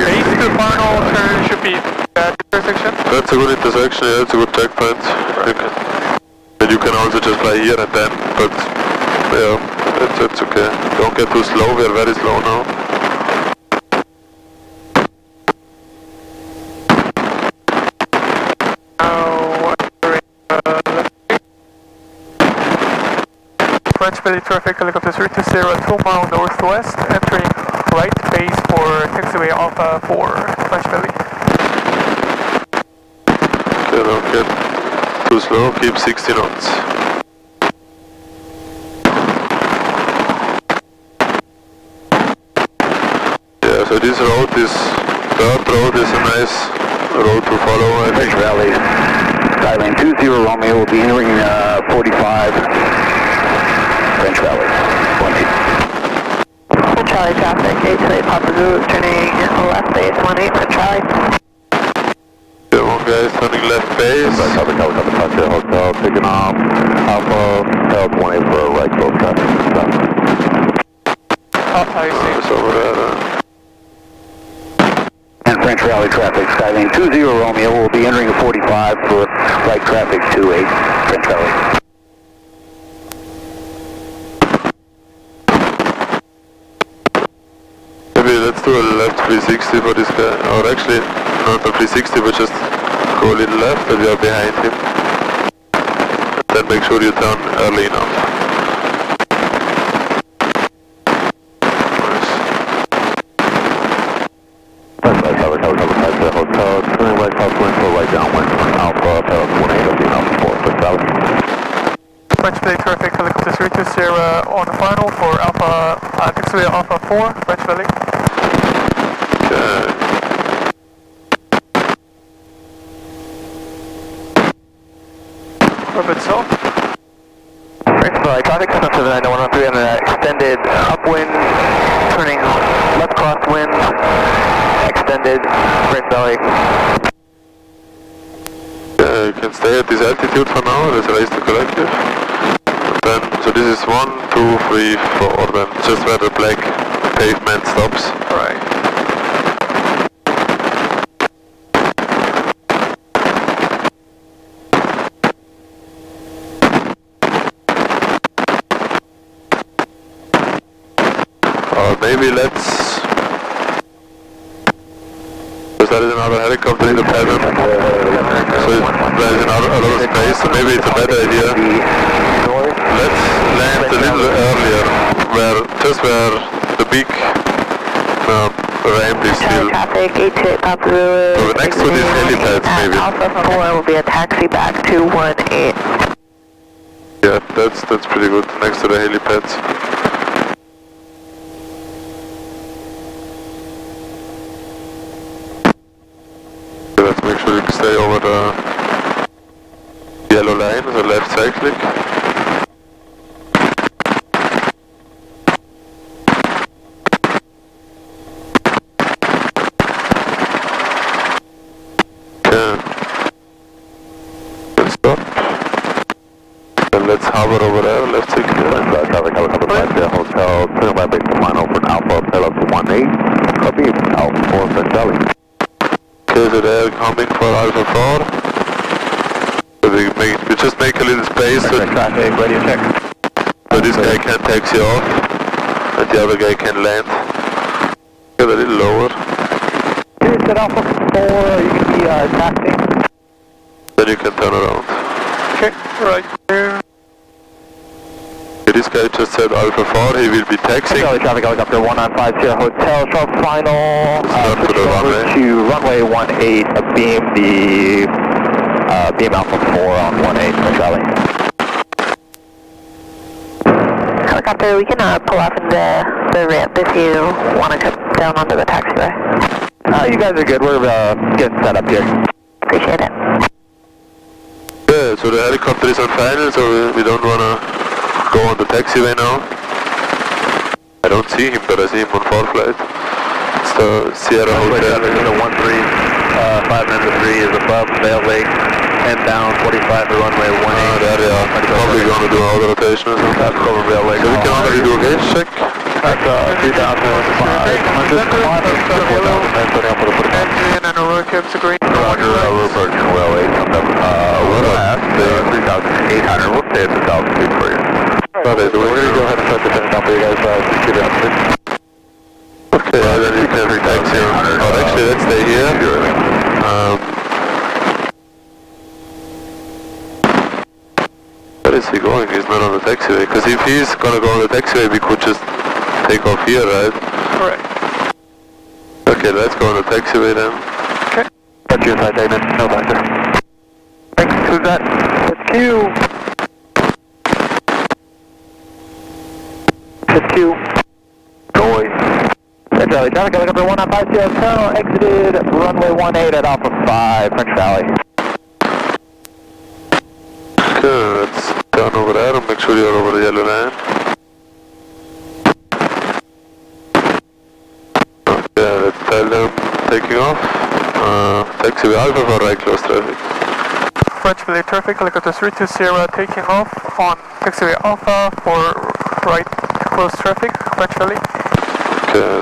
base to final turn should be that intersection? That's a good intersection, yeah, it's a good checkpoint. And you can also just fly here and then, but yeah, that's okay. Don't get too slow, we are very slow now. French Belly traffic, helicopter 320, 2 mile northwest, entering right base for taxiway Alpha 4, French Belly. Okay, don't get too slow, keep 60 knots. Yeah, so this road is, third road is a nice road to follow, I think. Valley, Skyline 20 Romeo will be entering 45, French Valley, 20. Charlie traffic, 828 Papa Zulu, turning left base, 18 French Charlie. Yeah, one guy is turning left base. Copy, touch the hotel, picking off Alpha, L 20 for right close traffic. I see. It's over there. And French Valley traffic, Skyline 20 Romeo will be entering 45 for right traffic 28, French Valley. Maybe let's do a left 360 for this guy, or actually not a 360 but just go a little left and we are behind him. And then make sure you turn early enough. Nice. Touch the hotel, turning right crosswind for right downwind from Alpha, L 20, will be Alpha 4, French Valley. French Belly traffic, helicopter 320 on the final for Alpha, taxiway Alpha 4, French Belly. Okay. Orbit south. French Valley traffic, 779-113 on an extended upwind, turning left crosswind, extended French Valley. Yeah, you can stay at this altitude for now, let's raise the collective. And then, so this is 1, 2, 3, 4, then just where the black pavement stops. Right. Maybe let's... Because there is another helicopter in the pattern. So there is a lot of space, so maybe it's a better idea. Let's land a little earlier, just where the big ramp is still. Traffic, 828 Papa Zulu. So next to these helipads maybe. Alpha 4 will be a taxi back to 18. Yeah, that's pretty good, next to the helipads. Let's make sure you can stay over the yellow line, the left side click. Yeah. Let's stop. Then let's hover over there, left side click. Traffic, helicopter, touch the hotel, turning right base to final for Alpha, tail up to 18, copy, Alpha 4, French Valley. Okay, so they're coming for Alpha 4. So we just make a little space so this guy can taxi off and the other guy can land. Get a little lower. Here's at Alpha 4, you can be taxiing. Then you can turn around. Okay, right there. Okay, this guy just said Alpha 4, he will be taxiing. Charlie traffic, helicopter 1950 Hotel, short final. Turn to the runway. To runway 18, beam the beam Alpha 4 on 18, Charlie. Helicopter, we can pull off in the the ramp if you want to come down onto the taxiway. You guys are good. We're getting set up here. Appreciate it. Yeah, so the helicopter is on final, so we don't want to go on the taxiway now. I don't see him, but I see him on 4 flight. It's the Sierra Hotel. The 13, 593 is above Vail Lake, and down 45 to runway 18. There they are. Probably going to do all the rotation or something. That's over Vail Lake. So we can already do a gauge check. That's 2,500. Engine and rotor caps are green. Roger, we're approaching well 8. We're last, 3,800. We'll stay at this altitude for you. We're going to go ahead and start the finish down for you guys. Keep it up. Okay, then you can taxi. Oh, actually, let's stay here. Where is he going? He's not on the taxiway. Because if he's going to go on the taxiway, we could just take off here, right? Correct. Okay, let's go on the taxiway then. Okay. That's your side, Damon. No factor. Thanks. Who's that? It's Q. It's Q. Joy. Hey, Charlie. Traffic helicopter 195 Hotel. Exited runway 18 at Alpha 5, French Valley. Okay, let's turn over there and make sure you're over the yellow line. Okay, let's tell them taking off. Taxiway Alpha for right close traffic. French Valley traffic, helicopter 32 Sierra taking off on taxiway Alpha for right close traffic, French Valley. Okay,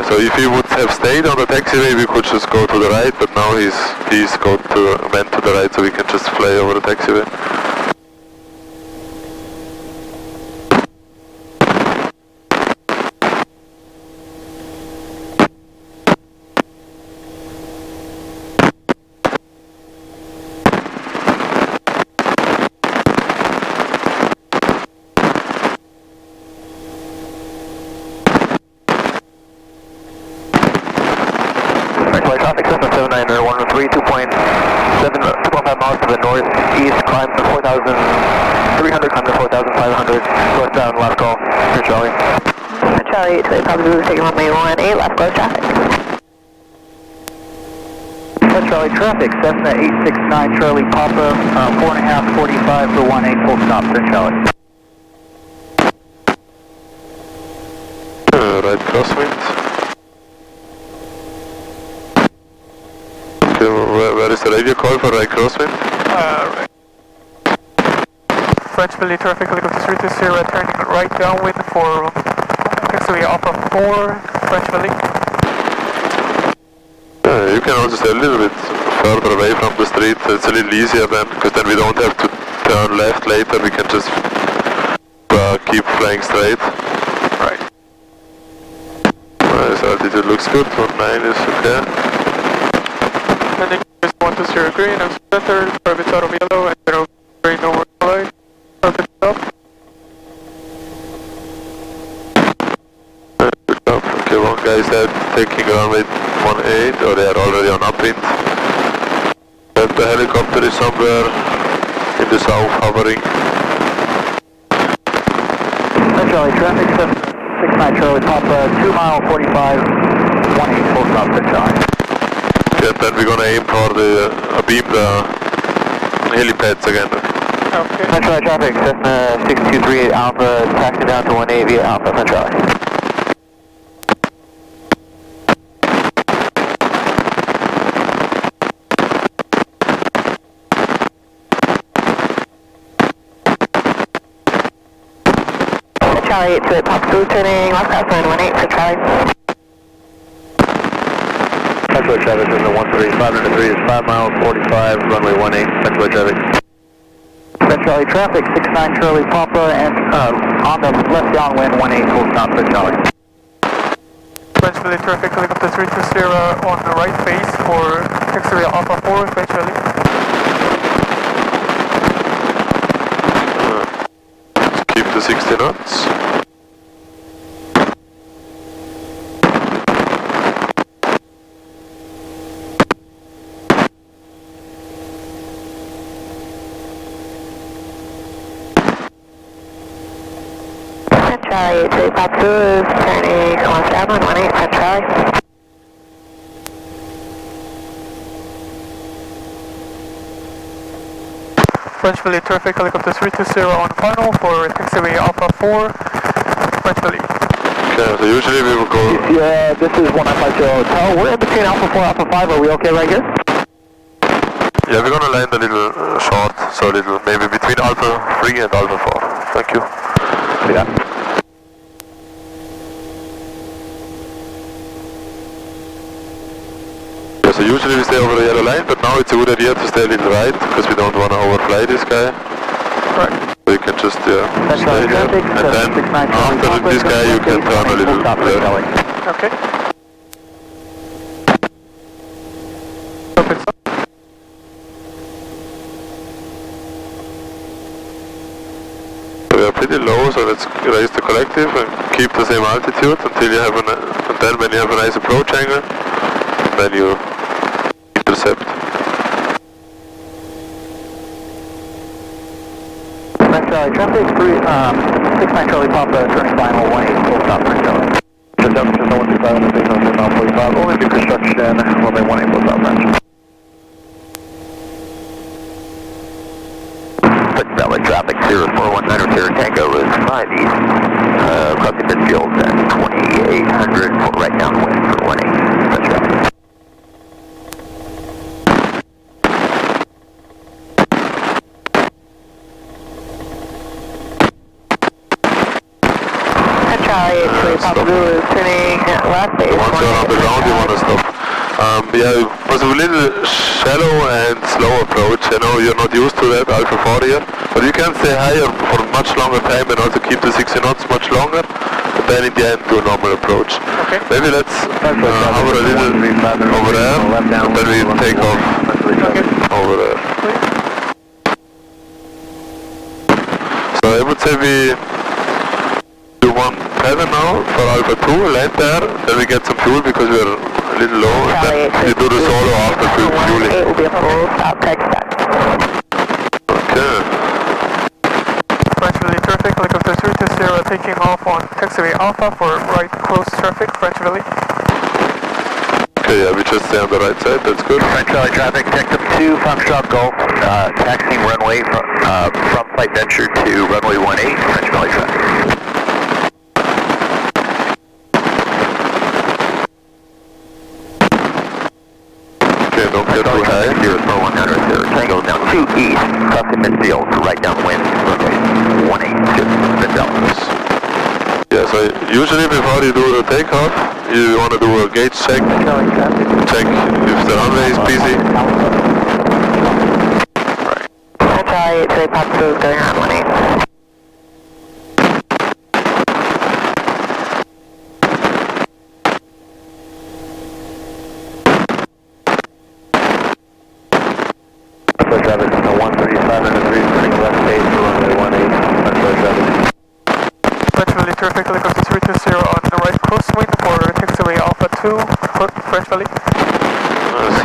so if he would have stayed on the taxiway, we could just go to the right, but now he's went to the right, so we can just fly over the taxiway. Traffic 779 113, 2.5 miles to the northeast, climb to 4,300, climb to 4,500, northbound, left call, for Charlie. Charlie 828 Papa Zulu taking runway 18, left close traffic. Charlie traffic, Cessna 869 Charlie Papa, 4.5, 45 for 18, full stop, for Charlie. Right crosswind. Okay, where is the radio call for right crosswind? Right. French Valley traffic, helicopter 32 Sierra turning right downwind for taxiway Alpha 4, French Valley. You can also stay a little bit further away from the street. It's a little easier then, because then we don't have to turn left later. We can just keep flying straight. Right. Nice, altitude looks good. 19 is okay. Landing is 120 green, I'm center, orbits out of yellow, and 0 green over light. Orbit up. Good job. Okay, one guy said taking runway 18, or they are already on upwind. And the helicopter is somewhere in the south hovering. Charlie traffic, 769 Charlie Papa, 2 mile 45, 18, full stop, for Charlie. Okay, then we're gonna aim for the beam the helipads again. Okay. Central traffic, Cessna 6238 Alpha, taxi down to 18 via Alpha, Central. Charlie 828 Papa Zulu turning left crosswind 18 for Charlie. Central traffic is the 13, 503 is 5 miles, 45, runway 18, Central traffic. Charlie traffic, 69 Charlie Papa, and on the left downwind, 18, full stop, for Charlie. French Valley traffic, helicopter 32 Sierra on the right base for taxiway Alpha 4, French Valley. Keep the 60 knots. Charlie 3 Papa Zulu is turning left downwind 18 French Charlie. French Philly, terrific, helicopter 320 on final for taxiway Alpha 4, French Philly. Okay, so usually we will go... Yeah, this is 1950 Hotel. We're in between Alpha 4 Alpha 5. Are we okay right here? Yeah, we're gonna land a little short, so a little, maybe between Alpha 3 and Alpha 4. Thank you. Yeah. Yeah, so usually we stay over the yellow line, but now it's a good idea to stay a little right, because we don't want to overfly this guy. Right. So you can just, stay there, and then after this guy you can turn a little left. Okay. Perfect. We are pretty low, so let's raise the collective and keep the same altitude until you have and then when you have a nice approach angle, then you intercept. Charlie, traffic 69 Charlie Papa, turning final 18, full stop for Charlie. Just up to 127 and 645, only new construction, runway 18, full stop French. Valley traffic 0419 Sierra Tango is 5 east, crossing midfield at 2800 for right downwind for 18, French traffic. Charlie 3 Papa Zulu is turning left base. Once you're on the ground you want to stop. Yeah, it was a little shallow and slow approach. I know you're not used to that, Alpha 4 here, but you can stay higher for much longer time and also keep the 60 knots much longer, and then in the end do a normal approach. Okay. Maybe let's hover a little over there, and then we take off over there. So I would say we do one pattern now for Alpha 2, land there, then we get some fuel because we are a little low, and then we do the solo after fueling. It will be a full stop taxi. Okay. French Philly, terrific, helicopter 320 taking off on taxiway Alpha for right close traffic, French Philly. Okay, yeah, we just stay on the right side, that's good. French Charlie traffic, Texas 2, Foxtrot Golf, taxiing runway from Flight Venture to runway 18, French Valley traffic. Okay, don't get too high. 0419 Tango down 2 east, crossing midfield, right downwind, runway 18 to midfield. Yeah, so usually before you do the takeoff, you want to do a gauge check. Check if the runway is busy. Right. Charlie 3 Papa Zulu is going on 18. Traffic 137 and 3 turning left base for runway 18, French Philly, terrific, helicopter 320 on the right crosswind for taxiway Alpha 2, French Philly. So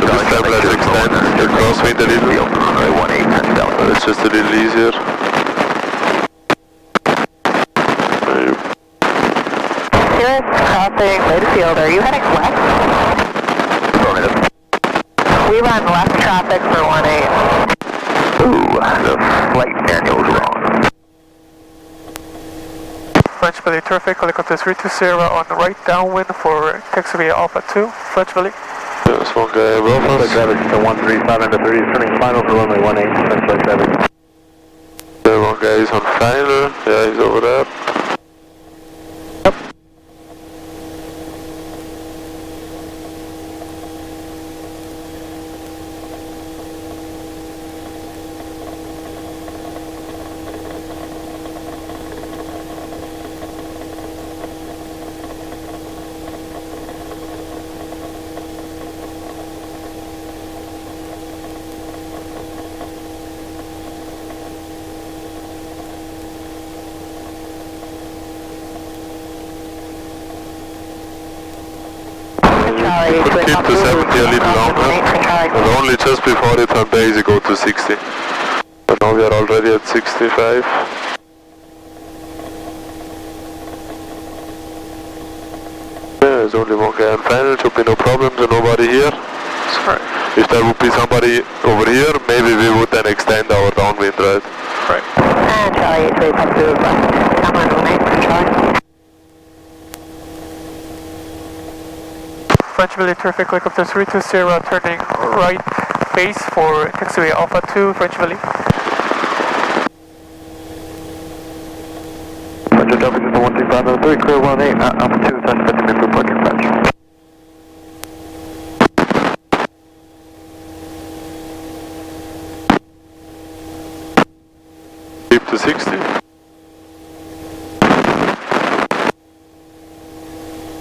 this time let's extend the crosswind a little. runway 18, French Valley. It's just a little easier. Cirrus crossing Lady Field, are you heading west? Affirmative. We run left traffic for 18. Ooh, the flight manual's wrong. French Philly, terrific, helicopter 320 on the right downwind for taxiway Alpha 2, French Philly. There's one guy above us. Traffic 137 to 30, turning final for runway 18, French Valley traffic. There one guy is on final. Yeah, he's over there. Charlie 3 Keep Papa the Zulu 70 a little longer, and only just before they turn base you go to 60. But now we are already at 65. there's only one guy on final, should be no problems and nobody here. That's correct. If there would be somebody over here, maybe we would then extend our downwind, right? Right. And Charlie 83, Papa Zulu, Cameron 18 for Charlie. French military traffic helicopter 320 turning right base for taxiway Alpha 2, French Valley. Roger, W 13503, clear 18, Alpha 2, touch 50 minutes for parking French. Keep to 60. We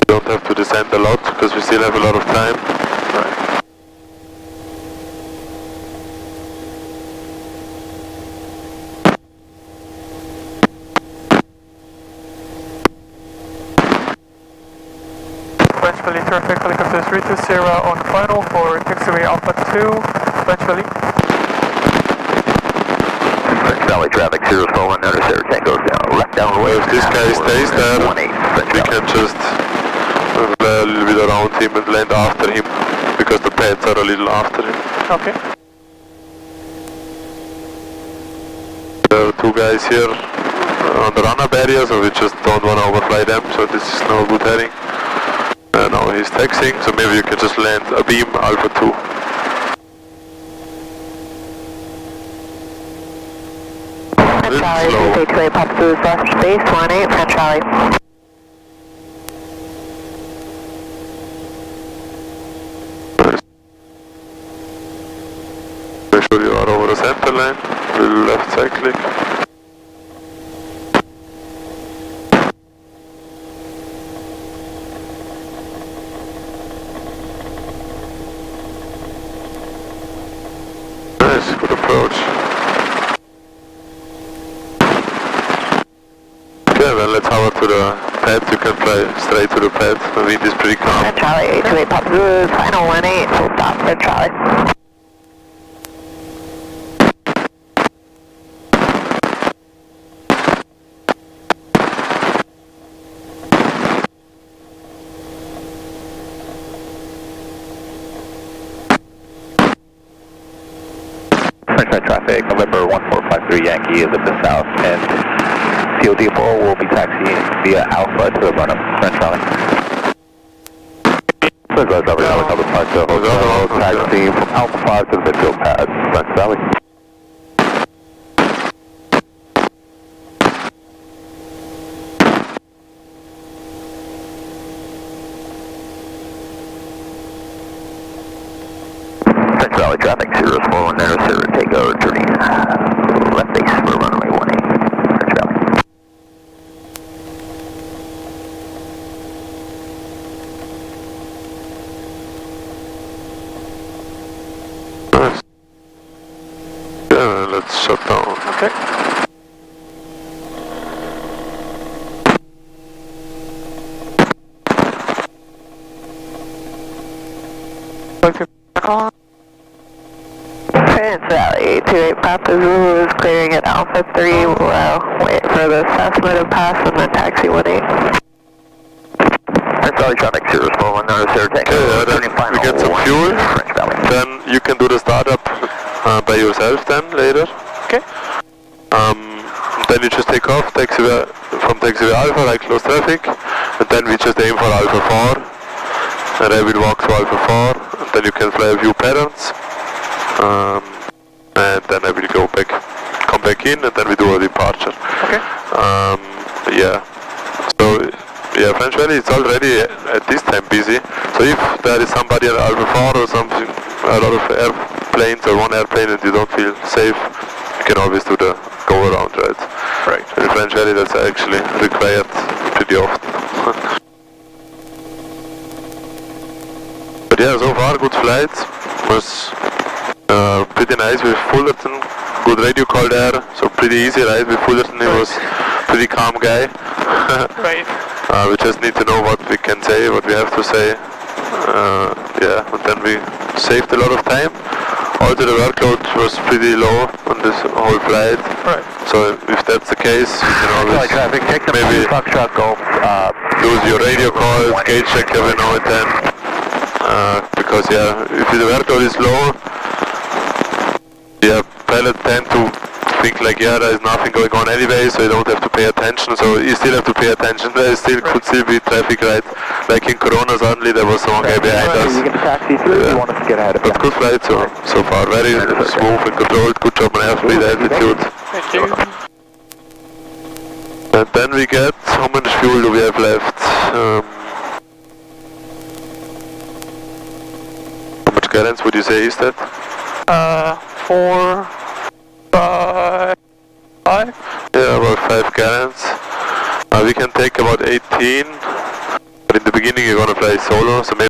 don't have to descend a lot because we still have a lot of time. Right. French Valley traffic helicopter 320 on final for taxiway Alpha 2, French Valley. French Valley traffic 041 notice there, Tango down, left downwind. If this guy stays there, 18, French we Valley. can just fly a little bit around him and land after him because the pads are a little after him. Okay. There are two guys here on the run-up area, so we just don't want to overfly them, so this is no good heading. Now he's taxiing, so maybe you can just land a beam Alpha 2. And Charlie 328, Papa Zulu, left space 18, and Charlie. Make sure you are over the center line, little left side click. Nice, good approach. Okay, well let's hover to the pad, you can fly straight to the pad, the wind is pretty calm. And Charlie 828, Papa Zulu, final 18, full stop for Charlie. French traffic, November 1453 Yankee is at the south, and COD4 will be taxiing via Alpha to the run-up, French Valley. So goes over helicopter park to hotel, taxi from Alpha 5 to the midfield pad, French Valley. French Valley traffic 04190, take over turning left base for runway 18, French Valley. Nice. Yeah, let's shut down. Okay. French Valley 28, Papa Zulu is clearing at Alpha 3, wait for the assessment of pass and then taxi 18. French Valley traffic 04190, take Okay, over then turning final we get some fuel. French Valley. Then you can do the startup by yourself then later. Okay. Then you just take off taxiway, from taxiway Alpha, like close traffic, and then we just aim for Alpha 4, and I will walk to Alpha 4, and then you can fly a few patterns, and then I will come back in, and then we do a departure. Okay. Yeah. So yeah, French Valley is already at this time busy. So if there is somebody at Alpha 4 or something, a lot of airplanes or one airplane and you don't feel safe, you can always do the go around, right? Right. In French Valley that's actually required pretty often. But yeah, so far good flight. Was pretty nice with Fullerton. Good radio call there, so pretty easy ride with Fullerton. He was pretty calm guy. Right. We just need to know what we can say, what we have to say. Yeah, and then we saved a lot of time. Also the workload was pretty low on this whole flight. Right. So if that's the case, you can always Traffic, take the maybe Foxtrot Golf include your radio calls, gauge check every now and then. Because yeah, if the workload is low, yeah, pilots tend to think like, yeah, there is nothing going on anyway, so you don't have to pay attention. So you still have to pay attention. There still could still be traffic, right? Like in Corona, suddenly there was someone guy behind us. You can taxi through. You want us to get ahead of you. But good flight so far. Very smooth and controlled. Good job on airspeed, altitude. Thank you. And then we get, how much fuel do we have left? How much gallons would you say is that? 4, 5. Yeah, about 5 gallons. We can take about 18, but in the beginning you're gonna fly solo, so maybe